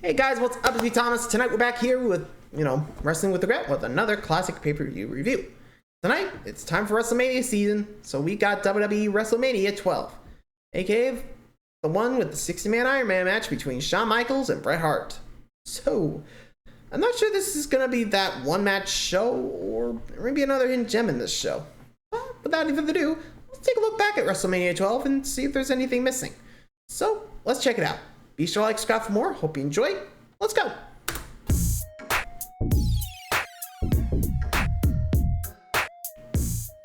Hey guys, what's up? It's me, Thomas. Tonight we're back here with, Wrestling with Regret with another classic pay-per-view review. Tonight, it's time for WrestleMania season, so we got WWE Wrestlemania 12, aka the one with the 60-man Ironman match between Shawn Michaels and Bret Hart. So, I'm not sure this is going to be that one-match show, or maybe another hidden gem in this show. But without any further ado, let's take a look back at WrestleMania 12 and see if there's anything missing. So, let's check it out. Be sure to like, subscribe for more. Hope you enjoy. Let's go.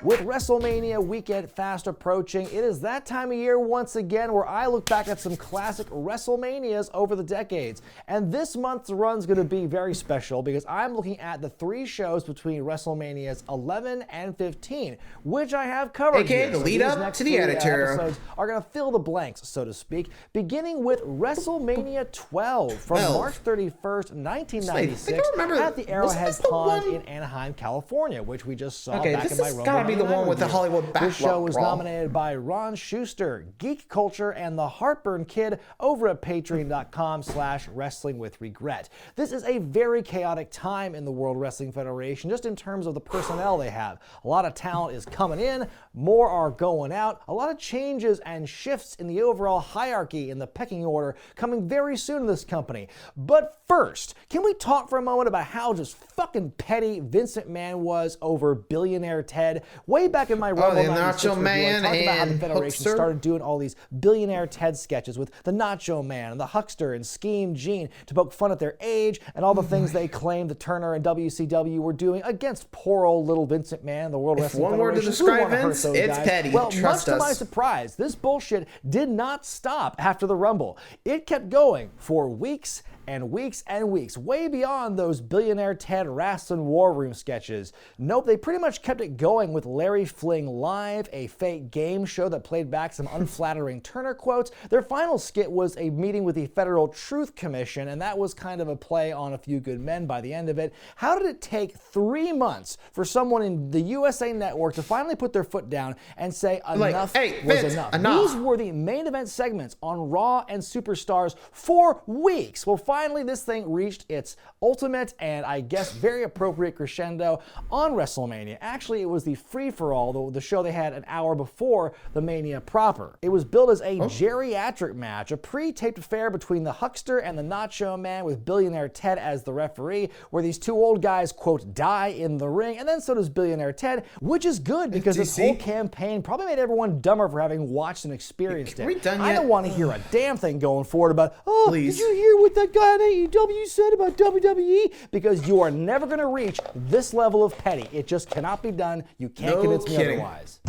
With WrestleMania weekend fast approaching, it is that time of year once again where I look back at some classic WrestleManias over the decades. And this month's run is going to be very special because I'm looking at the three shows between WrestleManias 11 and 15, which I have covered. AKA the lead up to the editor. Episodes are going to fill the blanks, so to speak, beginning with WrestleMania 12 from March 31st, 1996 at the Arrowhead Pond in Anaheim, California, which we just saw back in my Rumble. The one with the Hollywood backlog. This show was nominated by Ron Schuster, Geek Culture, and the Heartburn Kid over at patreon.com/wrestlingwithregret. This is a very chaotic time in the World Wrestling Federation, just in terms of the personnel they have. A lot of talent is coming in, more are going out, a lot of changes and shifts in the overall hierarchy in the pecking order coming very soon in this company. But first, can we talk for a moment about how just fucking petty Vince McMahon was over billionaire Ted? Way back in my Rumble the Nacho Man, I talked about how the and Federation Huckster started doing all these billionaire Ted sketches with the Nacho Man and the Huckster and Scheme Gene to poke fun at their age and all the things they claimed the Turner and WCW were doing against poor old little Vince McMahon, the World Wrestling Federation. One word to describe Vince, it's petty. Well, much to my surprise, this bullshit did not stop after the Rumble. It kept going for weeks and weeks and weeks, way beyond those billionaire Ted wrestling war room sketches. Nope, they pretty much kept it going with Larry Fling Live, a fake game show that played back some unflattering Turner quotes. Their final skit was a meeting with the Federal Truth Commission, and that was kind of a play on A Few Good Men by the end of it. How did it take 3 months for someone in the USA Network to finally put their foot down and say enough was enough? These were the main event segments on Raw and Superstars for weeks. Well, finally, this thing reached its ultimate and I guess very appropriate crescendo on WrestleMania. Actually, it was the free-for-all, the show they had an hour before the Mania proper. It was billed as a geriatric match, a pre-taped affair between the Huckster and the Nacho Man with billionaire Ted as the referee, where these two old guys, quote, die in the ring, and then so does billionaire Ted, which is good because this whole campaign probably made everyone dumber for having watched and experienced it. I don't want to hear a damn thing going forward about, did you hear what that guy at AEW said about WWE? Because you are never going to reach this level of petty. It just cannot be done. You can't convince me otherwise.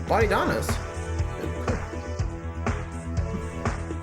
Body Donnas.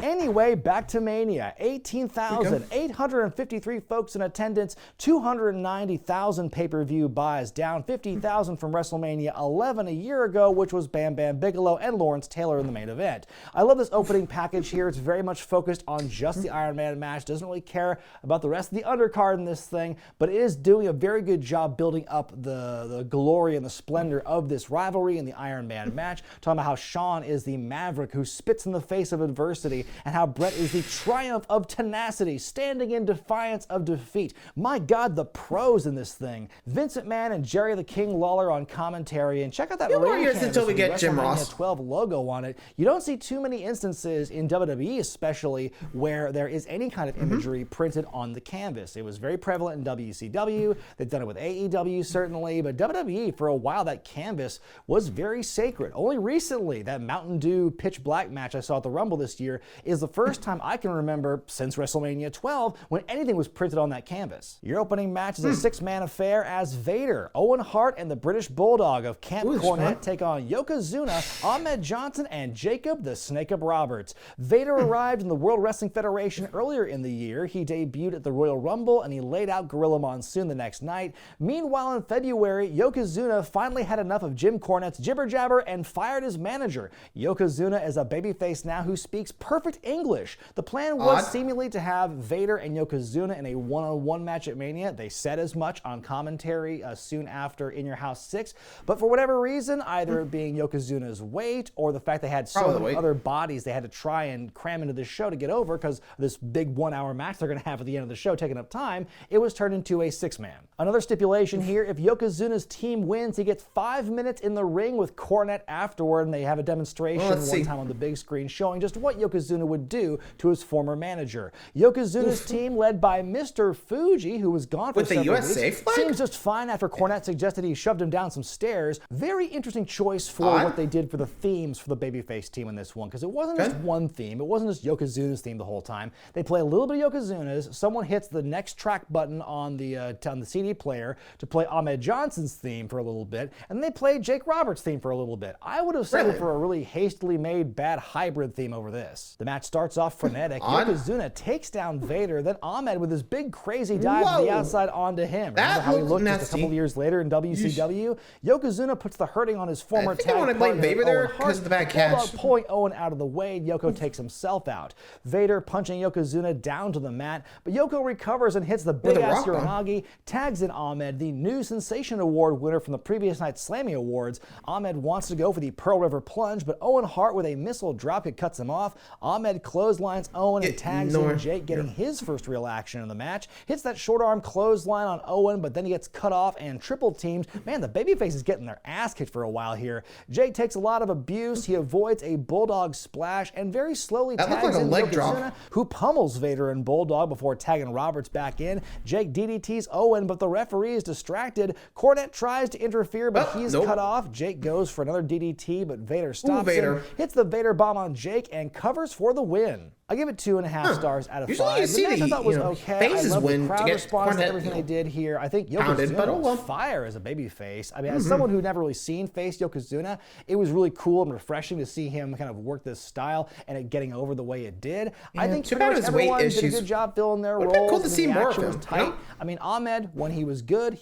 Anyway, back to Mania. 18,853 folks in attendance, 290,000 pay-per-view buys, down 50,000 from WrestleMania 11 a year ago, which was Bam Bam Bigelow and Lawrence Taylor in the main event. I love this opening package here. It's very much focused on just the Iron Man match. Doesn't really care about the rest of the undercard in this thing, but it is doing a very good job building up the glory and the splendor of this rivalry in the Iron Man match. Talking about how Shawn is the maverick who spits in the face of adversity, and how Bret is the triumph of tenacity, standing in defiance of defeat. My God, the pros in this thing. Vince McMahon and Jerry the King Lawler on commentary, and check out that ring canvas until we get Jim WrestleMania Ross 12 logo on it. You don't see too many instances in WWE, especially where there is any kind of imagery printed on the canvas. It was very prevalent in WCW. They've done it with AEW certainly, but WWE for a while that canvas was very sacred. Only recently that Mountain Dew Pitch Black match I saw at the Rumble this year is the first time I can remember since WrestleMania 12 when anything was printed on that canvas. Your opening match is a six-man affair as Vader, Owen Hart, and the British Bulldog of Camp Cornette take on Yokozuna, Ahmed Johnson, and Jacob the Snake-Up Roberts. Vader arrived in the World Wrestling Federation earlier in the year. He debuted at the Royal Rumble and he laid out Gorilla Monsoon the next night. Meanwhile, in February, Yokozuna finally had enough of Jim Cornette's jibber-jabber and fired his manager. Yokozuna is a babyface now who speaks perfect perfect English. The plan was Odd. seemingly to have Vader and Yokozuna in a one-on-one match at Mania. They said as much on commentary soon after In Your House 6, but for whatever reason, either it being Yokozuna's weight or the fact they had so many other bodies they had to try and cram into this show to get over because this big 1 hour match they're going to have at the end of the show taking up time, it was turned into a 6-man. Another stipulation here, if Yokozuna's team wins, he gets 5 minutes in the ring with Cornette afterward, and they have a demonstration one time on the big screen showing just what Yokozuna would do to his former manager. Yokozuna's team, led by Mr. Fuji, who was gone for several weeks, seems just fine after Cornette suggested he shoved him down some stairs. Very interesting choice for what they did for the themes for the babyface team in this one, because it wasn't just one theme. It wasn't just Yokozuna's theme the whole time. They play a little bit of Yokozuna's. Someone hits the next track button on the CD player to play Ahmed Johnson's theme for a little bit, and they play Jake Roberts' theme for a little bit. I would have settled for a really hastily made bad hybrid theme over this. The match starts off frenetic. Yokozuna takes down Vader, then Ahmed with his big crazy dive to the outside onto him. Remember how he looked just a couple years later in WCW? Yokozuna puts the hurting on his former tag partner, blame Vader there because of the bad catch. Pulling Owen out of the way, Yoko takes himself out. Vader punching Yokozuna down to the mat, but Yoko recovers and hits the big-ass Uranagi, tags in Ahmed, the new Sensation Award winner from the previous night's Slammy Awards. Ahmed wants to go for the Pearl River Plunge, but Owen Hart with a missile dropkick cuts him off. Ahmed clotheslines Owen and tags in Jake, getting his first real action in the match. Hits that short arm clothesline on Owen, but then he gets cut off and triple teamed. Man, the babyface is getting their ass kicked for a while here. Jake takes a lot of abuse. He avoids a Bulldog splash and very slowly tags in Yokozuna, who pummels Vader and Bulldog before tagging Roberts back in. Jake DDTs Owen, but the referee is distracted. Cornette tries to interfere, but he's cut off. Jake goes for another DDT, but Vader stops him, hits the Vader bomb on Jake, and covers for the win. I give it 2.5 stars out of 5. The match I thought was okay. I love the crowd response to everything they did here. I think Yokozuna was fire as a babyface. I mean, as someone who'd never really seen face Yokozuna, it was really cool and refreshing to see him kind of work this style and it getting over the way it did. I think pretty much everyone did a good job filling their roles. Cool to see more of him. Was tight. I mean, Ahmed, when he was good,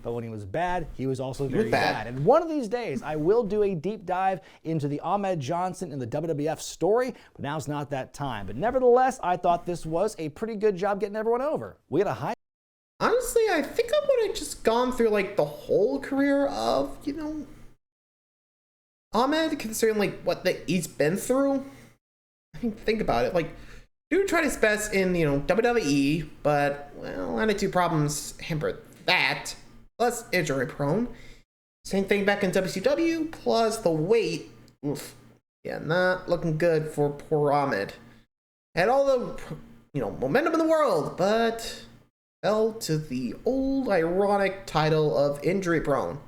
but when he was bad, he was also very bad. And one of these days, I will do a deep dive into the Ahmed Johnson and the WWF story, but now's not that time. But nevertheless, I thought this was a pretty good job getting everyone over. We had a high. Honestly, I think I would have just gone through like the whole career of, Ahmed, considering like what he's been through. I mean, think about it. Like, dude tried his best in, WWE, but, well, attitude problems hampered that. Plus, injury prone. Same thing back in WCW, plus the weight. Oof. Yeah, not looking good for poor Ahmed. Had all the, momentum in the world, but fell to the old ironic title of injury prone.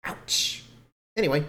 Ouch. Anyway.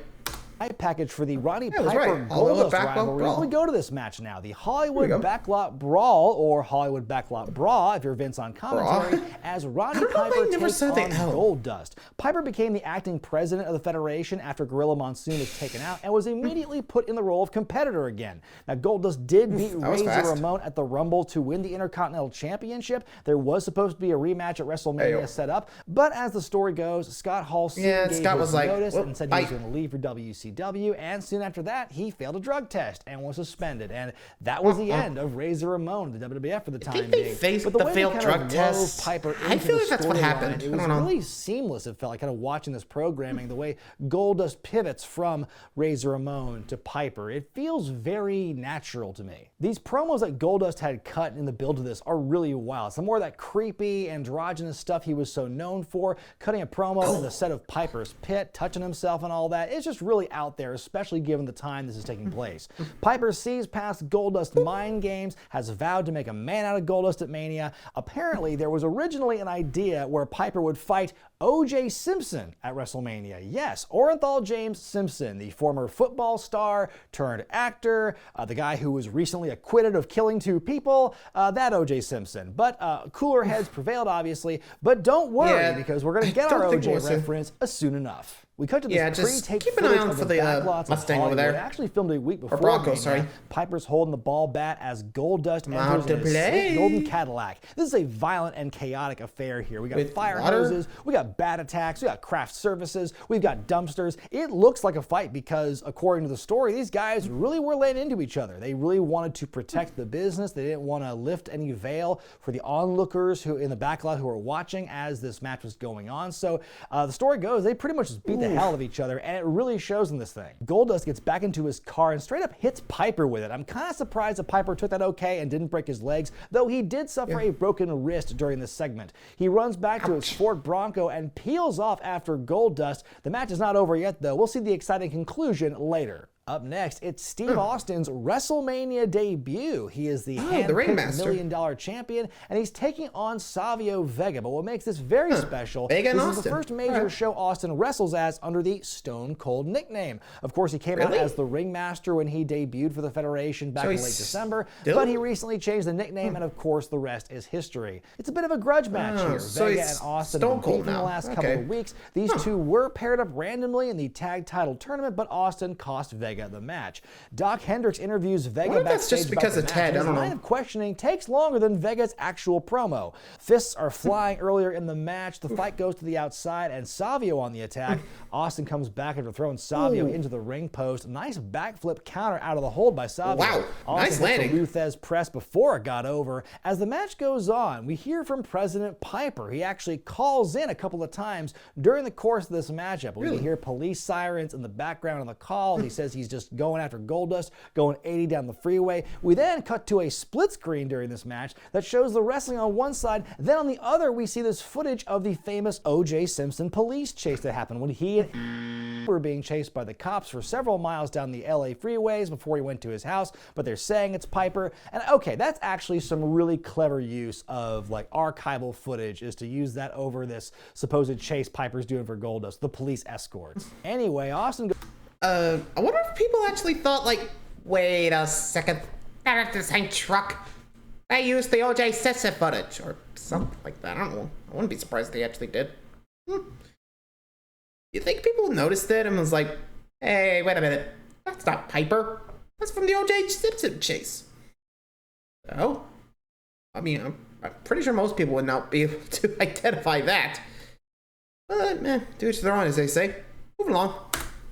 Package for the Roddy Piper Goldust rivalry. We go to this match now. The Hollywood Backlot Brawl, or Hollywood Backlot Brawl, if you're Vince on commentary, as Roddy Piper takes on Goldust. Piper became the acting president of the Federation after Gorilla Monsoon was taken out and was immediately put in the role of competitor again. Now, Goldust did beat Razor Ramon at the Rumble to win the Intercontinental Championship. There was supposed to be a rematch at WrestleMania set up, but as the story goes, Scott Hall soon gave his notice and said he was going to leave for WCW, and soon after that, he failed a drug test and was suspended. And that was the end of Razor Ramon, the WWF for the time being. But the failed drug test, Piper I feel like that's what happened. It was really seamless, it felt like, kind of watching this programming, the way Goldust pivots from Razor Ramon to Piper. It feels very natural to me. These promos that Goldust had cut in the build to this are really wild. Some more of that creepy, androgynous stuff he was so known for, cutting a promo in the set of Piper's pit, touching himself and all that. It's just really out there, especially given the time this is taking place. Piper sees past Goldust's mind games, has vowed to make a man out of Goldust at Mania. Apparently, there was originally an idea where Piper would fight O.J. Simpson at WrestleMania. Yes, Orenthal James Simpson, the former football star turned actor, the guy who was recently acquitted of killing 2 people, that O.J. Simpson. But cooler heads prevailed, obviously. But don't worry, because we're going to get our O.J. reference soon enough. We cut to this just pre-tape keep an eye footage on of for the the backlots of Mustang over Hollywood. there. Actually filmed a week before. Broncos, Mania. sorry. Piper's holding the ball bat as Goldust Out enters to in his play. slick golden Cadillac. This is a violent and chaotic affair here. We got With fire water? hoses, we got bat attacks, we got craft services, we've got dumpsters. It looks like a fight because, according to the story, these guys really were laying into each other. They really wanted to protect the business. They didn't want to lift any veil for the onlookers who in the backlot who were watching as this match was going on. So the story goes, they pretty much just beat the hell out of each other, and it really shows in this thing. Goldust gets back into his car and straight up hits Piper with it. I'm kind of surprised that Piper took that okay and didn't break his legs, though he did suffer a broken wrist during this segment. He runs back to his Ford Bronco and peels off after Goldust. The match is not over yet, though. We'll see the exciting conclusion later. Up next, it's Steve Austin's WrestleMania debut. He is the handpicked $1 million champion, and he's taking on Savio Vega. But what makes this very special, Vega and this is Austin. the first major show Austin wrestles as under the Stone Cold nickname. Of course, he came out as the ringmaster when he debuted for the Federation back in late December, but he recently changed the nickname, and of course, the rest is history. It's a bit of a grudge match here. So Vega and Austin have been beefing the last couple of weeks. These two were paired up randomly in the tag title tournament, but Austin cost Vega the match. Doc Hendricks interviews Vega backstage just because about the of match, Ted, and his I don't line know. of questioning takes longer than Vega's actual promo. Fists are flying earlier in the match. The fight goes to the outside, and Savio on the attack. Austin comes back after throwing Savio into the ring post. Nice backflip counter out of the hold by Savio. Wow, nice landing. The Luthez press before it got over. As the match goes on, we hear from President Piper. He actually calls in a couple of times during the course of this matchup. We can hear police sirens in the background on the call. He says he's just going after Goldust, going 80 down the freeway. We then cut to a split screen during this match that shows the wrestling on one side. Then on the other, we see this footage of the famous O.J. Simpson police chase that happened when he and were being chased by the cops for several miles down the LA freeways before he went to his house, but they're saying it's Piper. And okay, that's actually some really clever use of like archival footage, is to use that over this supposed chase Piper's doing for Goldust, the police escorts. Anyway, Austin I wonder if people actually thought, like, wait a second, that is the same truck. They used the O.J. Simpson footage, or something like that. I don't know. I wouldn't be surprised if they actually did. You think people noticed it and was like, hey, wait a minute, that's not Piper. That's from the O.J. Simpson chase. Oh? I mean, I'm pretty sure most people would not be able to identify that. But, to each their own, as they say. Moving along.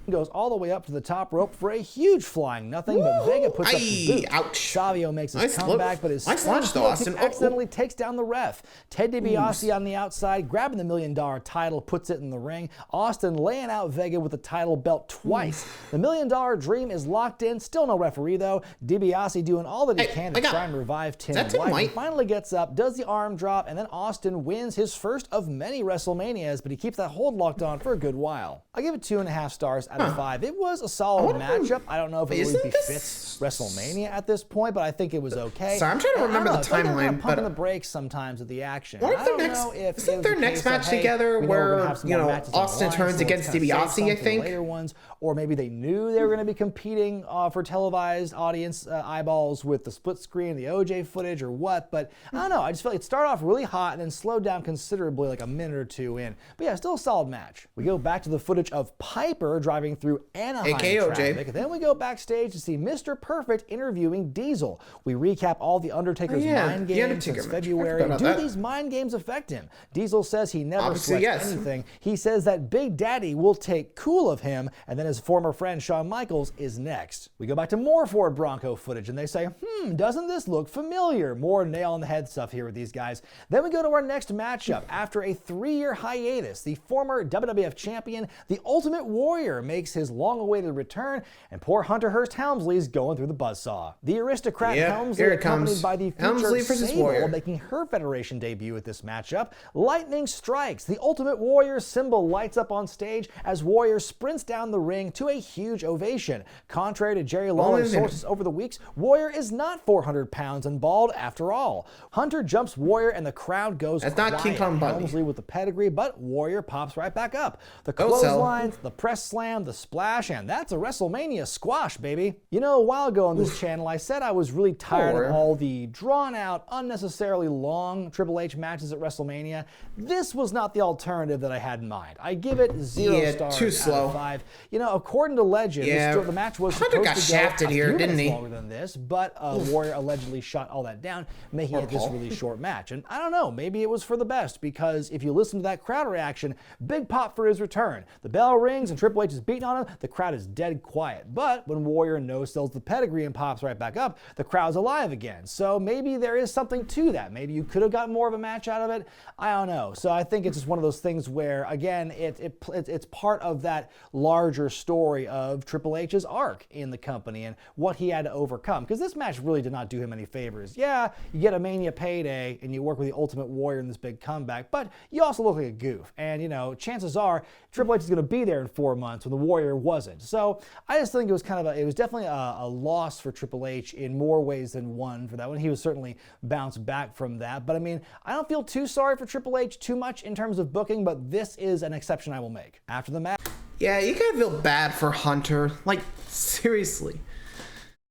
Goes all the way up to the top rope for a huge flying nothing, but Vega puts up the boot. Ouch. Savio makes his comeback, but his Austin accidentally takes down the ref. Ted DiBiase on the outside, grabbing the $1 million title, puts it in the ring. Austin laying out Vega with the title belt twice. The $1 million dream is locked in. Still no referee, though. DiBiase doing all that he can to try and revive Tim White. He finally gets up, does the arm drop, and then Austin wins his first of many WrestleManias, but he keeps that hold locked on for a good while. I give it 2.5 stars out of 5. It was a solid matchup. I don't know if it really befits WrestleMania at this point, but I think it was okay. Sorry, I'm trying to remember the timeline. Pumping the brakes sometimes at the action. Isn't their next match together where Austin turns against DiBiase? I think later ones, or maybe they knew they were going to be competing for televised audience eyeballs with the split screen, the OJ footage, or what. But I don't know. I just felt it started off really hot and then slowed down considerably, like a minute or two in. But yeah, still a solid match. We go back to the footage of Piper driving through Anaheim traffic. Then we go backstage to see Mr. Perfect interviewing Diesel. We recap all the Undertaker's mind games since February. Do these mind games affect him? Diesel says he never sweats anything. He says that Big Daddy will take cool of him, and then his former friend Shawn Michaels is next. We go back to more Ford Bronco footage, and they say, doesn't this look familiar? More nail-on-the-head stuff here with these guys. Then we go to our next matchup. After a 3-year hiatus, the former WWF champion, the Ultimate Warrior, makes his long-awaited return, and poor Hunter Hearst Helmsley's going through the buzzsaw. The aristocrat Helmsley, accompanied by the future Sable, making her Federation debut at this matchup. Lightning strikes. The Ultimate Warrior symbol lights up on stage as Warrior sprints down the ring to a huge ovation. Contrary to Jerry Lawler's sources over the weeks, Warrior is not 400 pounds and bald after all. Hunter jumps Warrior and the crowd goes quiet. Not King Kong Bundy. Helmsley with the pedigree, but Warrior pops right back up. The clotheslines, the press slam, Slam, the Splash, and that's a WrestleMania squash, baby. You know, a while ago on this channel, I said I was really tired of all the drawn-out, unnecessarily long Triple H matches at WrestleMania. This was not the alternative that I had in mind. I give it 0 stars too slow. out of 5. You know, according to legend, the match was Hunter supposed got to shafted go here, didn't he? longer than this, but Warrior allegedly shut all that down, making it this really short match. And I don't know, maybe it was for the best, because if you listen to that crowd reaction, big pop for his return. The bell rings and Triple H is beating on him, the crowd is dead quiet. But when Warrior no-sells the pedigree and pops right back up, the crowd's alive again. So maybe there is something to that. Maybe you could have gotten more of a match out of it. I don't know. So I think it's just one of those things where, again, it's part of that larger story of Triple H's arc in the company and what he had to overcome. Because this match really did not do him any favors. Yeah, you get a Mania payday and you work with the Ultimate Warrior in this big comeback, but you also look like a goof. And, you know, chances are Triple H is going to be there in 4 months when the Warrior wasn't. So I just think it was definitely a loss for Triple H in more ways than one for that one. He was certainly bounced back from that. But I mean, I don't feel too sorry for Triple H too much in terms of booking, but this is an exception I will make. After the match. Yeah, you gotta feel bad for Hunter. Like, seriously.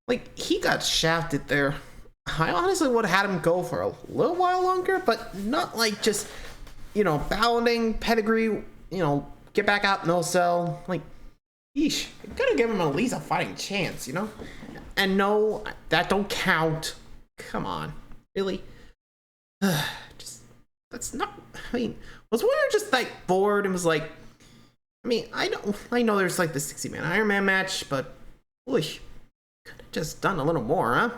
Like, he got shafted there. I honestly would have had him go for a little while longer, but not like just, you know, bounding, pedigree, you know, get back out, no sell. Like, yeesh, you gotta give him at least a fighting chance, you know? And no, that don't count. Come on. Really? That's not, I mean, was Warrior just like bored and was like, I mean, I know there's like the 60-man Ironman match, but, could have just done a little more, huh?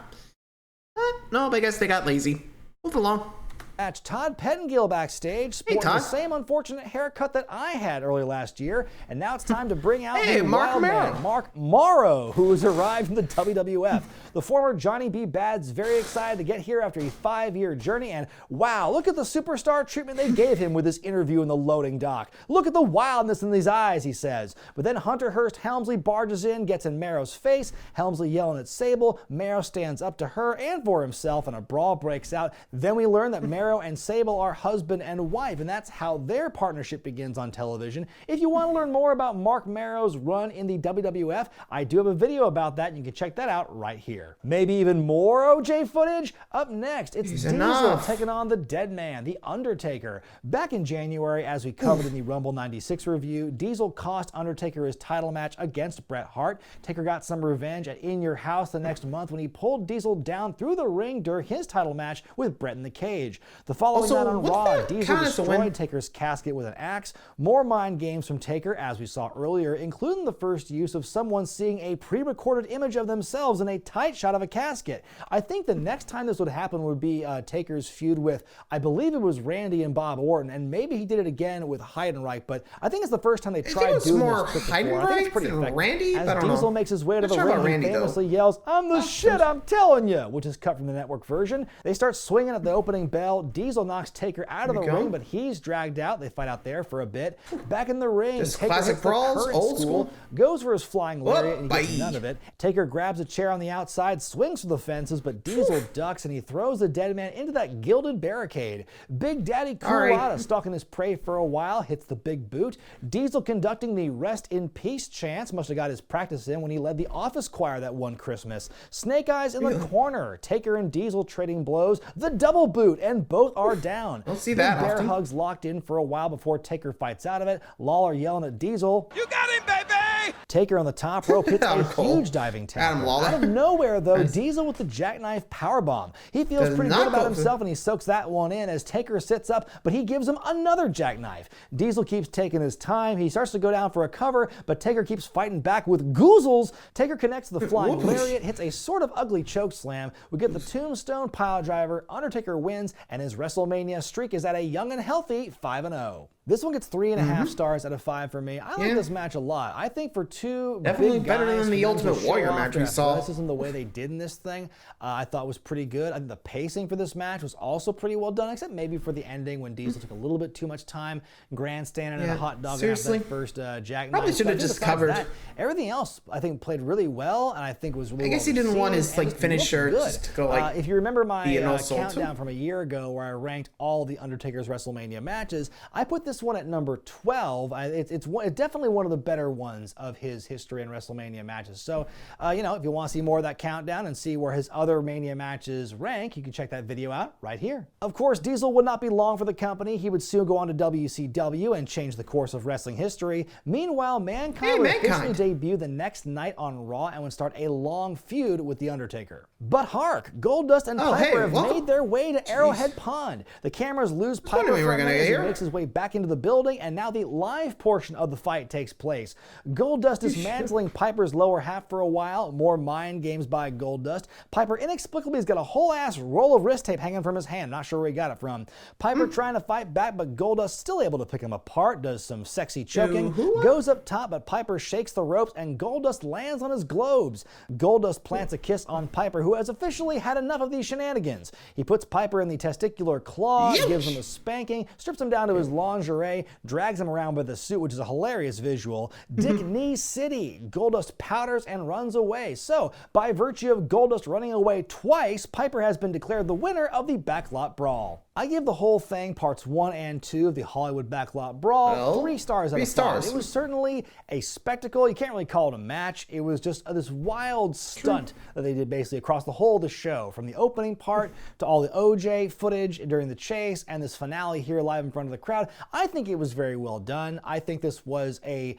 No, but I guess they got lazy. Move along. Match. Todd Pettengill backstage, sporting the same unfortunate haircut that I had early last year, and now it's time to bring out the wild man, Mark Morrow, who has arrived from the WWF. The former Johnny B. Bad's very excited to get here after a 5-year journey, and wow, look at the superstar treatment they gave him with this interview in the loading dock. Look at the wildness in these eyes, he says. But then Hunter Hearst Helmsley barges in, gets in Merrow's face, Helmsley yelling at Sable, Merrow stands up to her and for himself, and a brawl breaks out. Then we learn that Merrow and Sable are husband and wife, and that's how their partnership begins on television. If you want to learn more about Mark Merrow's run in the WWF, I do have a video about that, and you can check that out right here. Maybe even more OJ footage? Up next, it's Diesel taking on the dead man, The Undertaker. Back in January, as we covered in the Rumble 96 review, Diesel cost Undertaker his title match against Bret Hart. Taker got some revenge at In Your House the next month when he pulled Diesel down through the ring during his title match with Bret in the cage. The following night on Raw, Diesel destroyed Taker's casket with an axe. More mind games from Taker, as we saw earlier, including the first use of someone seeing a pre-recorded image of themselves in a tight shot of a casket. I think the next time this would happen would be Taker's feud with, I believe it was Randy and Bob Orton, and maybe he did it again with Heidenreich, but I think it's the first time they tried doing this trick before. I think it's pretty effective. Randy? As Diesel makes his way to the ring, he famously yells, "I'm the shit, I'm telling you," which is cut from the network version. They start swinging at the opening bell. Diesel knocks Taker out of the ring, but he's dragged out. They fight out there for a bit. Back in the ring, just Taker classic hits Brawls, old school, goes for his flying lariat, and he gets none of it. Taker grabs a chair on the outside, swings for the fences, but Diesel ducks, and he throws the dead man into that gilded barricade. Big Daddy Coolata, stalking his prey for a while, hits the big boot. Diesel conducting the rest in peace chants, must have got his practice in when he led the office choir that one Christmas. Snake Eyes in the corner, Taker and Diesel trading blows, the double boot, and both are down. Don't see that bear often. hugs locked in for a while before Taker fights out of it. Lawler yelling at Diesel. You got him, baby! Taker on the top rope hits a huge diving tackle. Out of nowhere, though, Diesel with the jackknife powerbomb. He feels pretty good about himself, and he soaks that one in as Taker sits up, but he gives him another jackknife. Diesel keeps taking his time. He starts to go down for a cover, but Taker keeps fighting back with goozles. Taker connects the flying lariat, hits a sort of ugly choke slam. We get the tombstone pile driver. Undertaker wins, and his WrestleMania streak is at a young and healthy 5-0. This one gets 3.5 stars out of 5 for me. I like this match a lot. I think for two definitely big better guys than the Ultimate Warrior match we saw. This isn't the way they did in this thing. I thought was pretty good. I think the pacing for this match was also pretty well done, except maybe for the ending when Diesel took a little bit too much time grandstanding in a hot dog after that first jackknife. Probably should have just covered that. Everything else I think played really well, and I think was really I guess he didn't want his like finisher just to go like. If you remember my countdown from a year ago where I ranked all the Undertaker's WrestleMania matches, I put this this one at number 12. It's definitely one of the better ones of his history in WrestleMania matches. So, if you want to see more of that countdown and see where his other Mania matches rank, you can check that video out right here. Of course, Diesel would not be long for the company. He would soon go on to WCW and change the course of wrestling history. Meanwhile, Mankind would officially debut the next night on Raw and would start a long feud with The Undertaker. But hark, Goldust and Piper have made their way to Arrowhead Pond. The cameras lose Piper for a minute as he makes his way back into the building, and now the live portion of the fight takes place. Goldust is mantling Piper's lower half for a while. More mind games by Goldust. Piper inexplicably has got a whole ass roll of wrist tape hanging from his hand. Not sure where he got it from. Piper trying to fight back, but Goldust still able to pick him apart. Does some sexy choking. Goes up top, but Piper shakes the ropes, and Goldust lands on his globes. Goldust plants a kiss on Piper, who has officially had enough of these shenanigans. He puts Piper in the testicular claw, gives him a spanking, strips him down to his lingerie, drags him around with a suit, which is a hilarious visual. Dick Knee City. Goldust powders and runs away. So, by virtue of Goldust running away twice, Piper has been declared the winner of the Backlot Brawl. I give the whole thing, parts 1 and 2 of the Hollywood Backlot Brawl, 3 stars out of 5. It was certainly a spectacle. You can't really call it a match. It was just this wild stunt that they did basically across the whole of the show, from the opening part to all the OJ footage during the chase and this finale here live in front of the crowd. I think it was very well done. I think this was a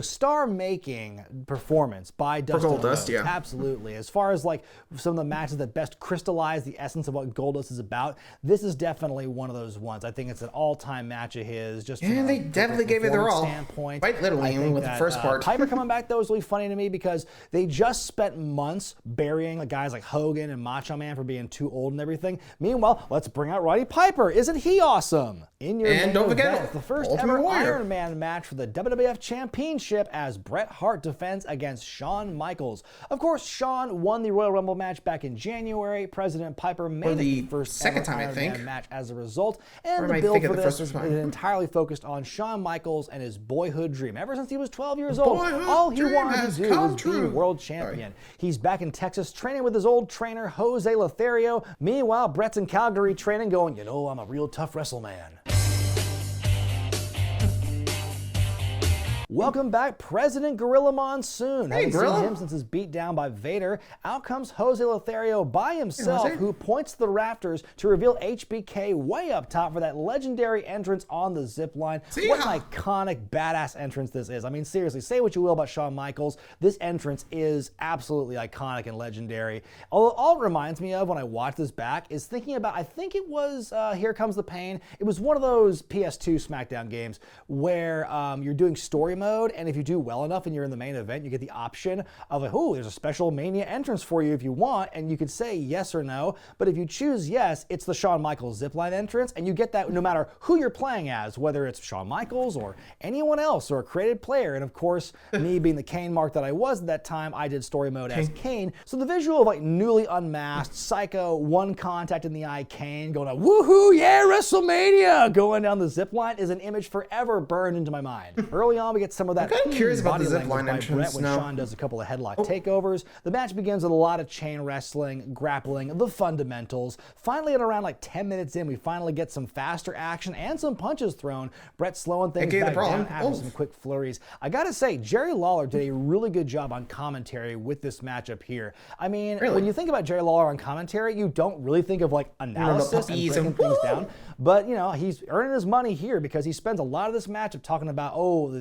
star-making performance by Dustin Rhodes. Absolutely. As far as like some of the matches that best crystallize the essence of what Goldust is about, this is definitely one of those ones. I think it's an all-time match of his. Just they definitely gave it their all. Standpoint. Quite literally, with the first part. Piper coming back though was really funny to me because they just spent months burying guys like Hogan and Macho Man for being too old and everything. Meanwhile, let's bring out Roddy Piper. Isn't he awesome? In your and don't forget the first ever Iron Man match for the WWF Championship as Bret Hart defends against Shawn Michaels. Of course, Shawn won the Royal Rumble match back in January. President Piper made the first second time Iron Man match as a result, and the build for this is entirely focused on Shawn Michaels and his boyhood dream. Ever since he was 12 years old, all he wanted to do was be world champion. He's back in Texas training with his old trainer Jose Lothario. Meanwhile, Bret's in Calgary training going, I'm a real tough WrestleMan. Welcome back, President Gorilla Monsoon. Haven't seen him since his beat down by Vader. Out comes Jose Lothario by himself, who points to the rafters to reveal HBK way up top for that legendary entrance on the zip line. What an iconic, badass entrance this is. I mean, seriously, say what you will about Shawn Michaels. This entrance is absolutely iconic and legendary. Although all it reminds me of when I watch this back is thinking about, I think it was Here Comes the Pain. It was one of those PS2 SmackDown games where you're doing story mode, and if you do well enough and you're in the main event, you get the option of like, there's a special Mania entrance for you if you want, and you could say yes or no. But if you choose yes, it's the Shawn Michaels zipline entrance, and you get that no matter who you're playing as, whether it's Shawn Michaels or anyone else or a created player. And of course, me being the Kane mark that I was at that time, I did story mode as Kane. So the visual of like newly unmasked, psycho, one contact in the eye Kane going, woohoo, yeah, WrestleMania, going down the zipline is an image forever burned into my mind. Early on, we get some of that curious about the zip line entrance when Shawn does a couple of headlock takeovers. The match begins with a lot of chain wrestling, grappling, the fundamentals. Finally, at around like 10 minutes in, we finally get some faster action and some punches thrown. Brett slowing things back down after some quick flurries. I gotta say, Jerry Lawler did a really good job on commentary with this matchup here. I mean, when you think about Jerry Lawler on commentary, you don't really think of like analysis and breaking things down. But, he's earning his money here because he spends a lot of this matchup talking about,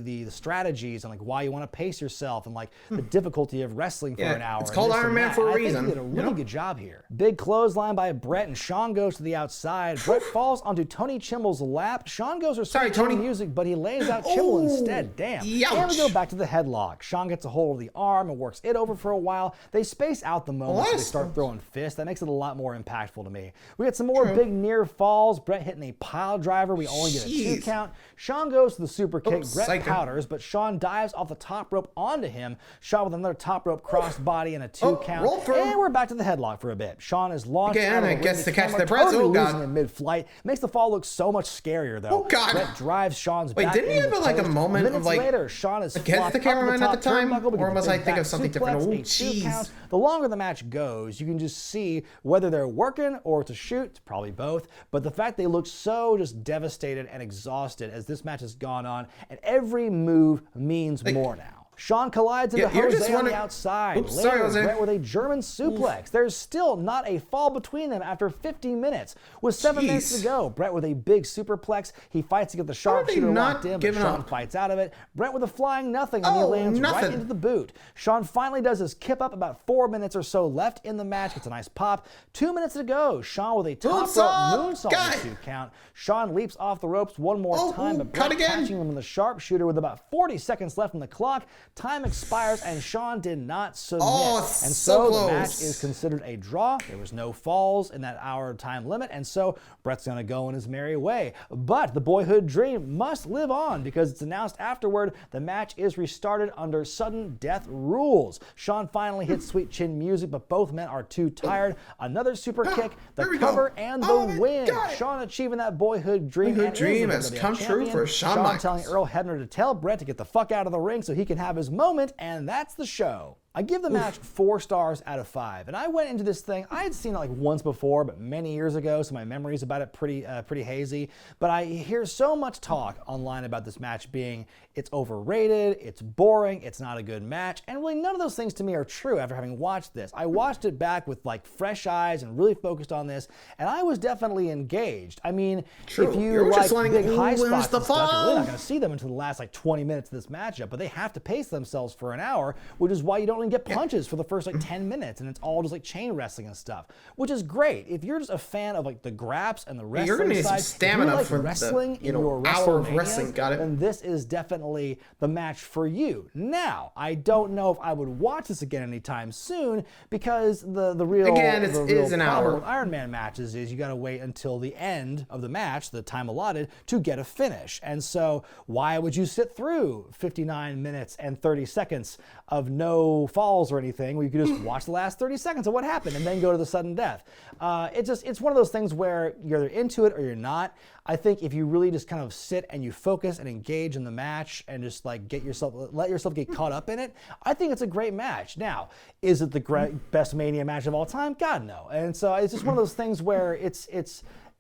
the strategies and like why you want to pace yourself and like the difficulty of wrestling for an hour. It's called Iron Man for a reason. He did a really good job here. Big clothesline by Brett, and Shawn goes to the outside. Brett falls onto Tony Chimel's lap. Shawn goes for some music, but he lays out Chimel instead. Damn. And we go back to the headlock. Shawn gets a hold of the arm and works it over for a while. They space out the moments they start throwing fists. That makes it a lot more impactful to me. We get some more big near falls. Brett hitting a pile driver. We only get a 2 count. Shawn goes to the super kick. Brett powders, but Shawn dives off the top rope onto him. Shawn with another top rope crossbody and a 2 count. Roll through. And we're back to the headlock for a bit. Shawn is launched Again, out of the I ring. guess to catch camera the breath. totally Oh, God. losing in mid-flight. Makes the fall look so much scarier, though. Oh, God. Brett drives Shawn's Wait, back didn't he into have like a post. moment of Minutes like later, Shawn is against flopped the up cameraman top at the time, turnbuckle, or but was the I big thinking back of something different? suplex, Oh, a 2 jeez. count. The longer the match goes, you can just see whether they're working or it's a shoot. It's probably both. But the fact they look so just devastated and exhausted as this match has gone on, and every move means more now. Shawn collides into Jose on the outside. Oops, Later, sorry, Jose. Brett with a German suplex. There's still not a fall between them after 15 minutes. With 7 minutes to go, Brett with a big superplex. He fights to get the sharpshooter locked in, but Shawn fights out of it. Brett with a flying nothing, and he lands right into the boot. Shawn finally does his kip up, about 4 minutes or so left in the match. Gets a nice pop. 2 minutes to go. Shawn with a top rope moonsault and 2 count. Shawn leaps off the ropes one more time, but Brett catching him in the sharpshooter with about 40 seconds left on the clock. Time expires, and Shawn did not submit. And so the match is considered a draw. There was no falls in that hour time limit, and so Brett's going to go in his merry way. But the boyhood dream must live on, because it's announced afterward the match is restarted under sudden death rules. Shawn finally hits sweet chin music, but both men are too tired. Another super kick, the cover, and the win. Shawn achieving that boyhood dream. Boyhood dream has come true for Shawn Michaels. Telling Earl Hebner to tell Brett to get the fuck out of the ring so he can have his moment, and that's the show. I give the match 4 stars out of 5, and I went into this thing, I had seen it like once before, but many years ago, so my memories about it pretty hazy. But I hear so much talk online about this match being it's overrated, it's boring, it's not a good match, and really none of those things to me are true after having watched this. I watched it back with like fresh eyes and really focused on this, and I was definitely engaged. I mean, if you like big high spots and stuff, you're really not going to see them until the last like 20 minutes of this matchup, but they have to pace themselves for an hour, which is why you don't get punches for the first like 10 minutes, and it's all just like chain wrestling and stuff, which is great. If you're just a fan of like the graps and the wrestling you're gonna need some side, stamina like for wrestling the, in your hour of wrestling. Got it. And this is definitely the match for you. Now, I don't know if I would watch this again anytime soon, because the real an hour with Ironman matches is you got to wait until the end of the match, the time allotted, to get a finish. And so why would you sit through 59 minutes and 30 seconds of no falls or anything where you could just watch the last 30 seconds of what happened and then go to the sudden death? It's one of those things where you're either into it or you're not. I think if you really just kind of sit and you focus and engage in the match and just like let yourself get caught up in it, I think it's a great match. Now, is it the best Mania match of all time? God, no. And so it's just one of those things where it's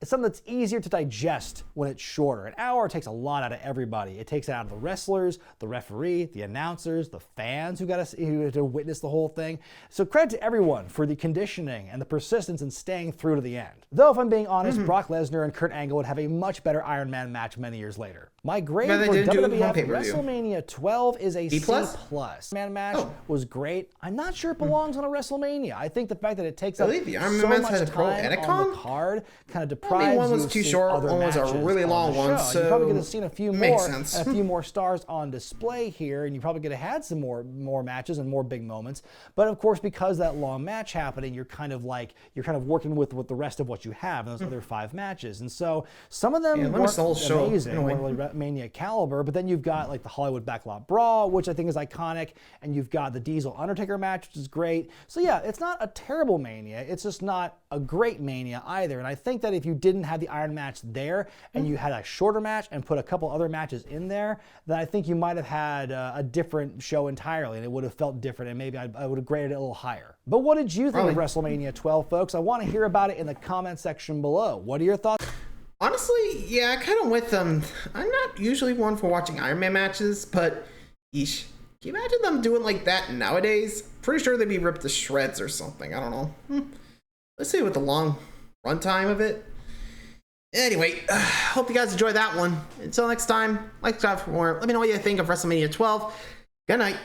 something that's easier to digest when it's shorter. An hour takes a lot out of everybody. It takes it out of the wrestlers, the referee, the announcers, the fans who had to witness the whole thing. So credit to everyone for the conditioning and the persistence in staying through to the end. Though, if I'm being honest, Brock Lesnar and Kurt Angle would have a much better Iron Man match many years later. My grade for WWF WrestleMania 12 is a C+. Man match was great. I'm not sure it belongs on a WrestleMania. I think the fact that it takes up so much time on the card kind of deprives one was too short, one was a really long one, so you probably could have seen a few more and a few more stars on display here, and you probably could have had some more matches and more big moments. But of course, because that long match happening, you're kind of working with the rest of what you have in those other 5 matches. And so some of them weren't amazing, weren't really Mania caliber, but then you've got like the Hollywood Backlot Brawl, which I think is iconic, and you've got the Diesel Undertaker match, which is great. So yeah, it's not a terrible Mania, it's just not a great Mania either. And I think that if you didn't have the Iron match there and you had a shorter match and put a couple other matches in there, then I think you might have had a different show entirely, and it would have felt different, and maybe I would have graded it a little higher. But what did you think of WrestleMania 12, folks? I want to hear about it in the comment section below. What are your thoughts? Honestly, yeah, I kind of with them. I'm not usually one for watching Iron Man matches, but yeesh. Can you imagine them doing like that nowadays? Pretty sure they'd be ripped to shreds or something. I don't know. Let's see with the long runtime of it. Anyway, hope you guys enjoyed that one. Until next time, like, subscribe for more. Let me know what you think of WrestleMania 12. Good night.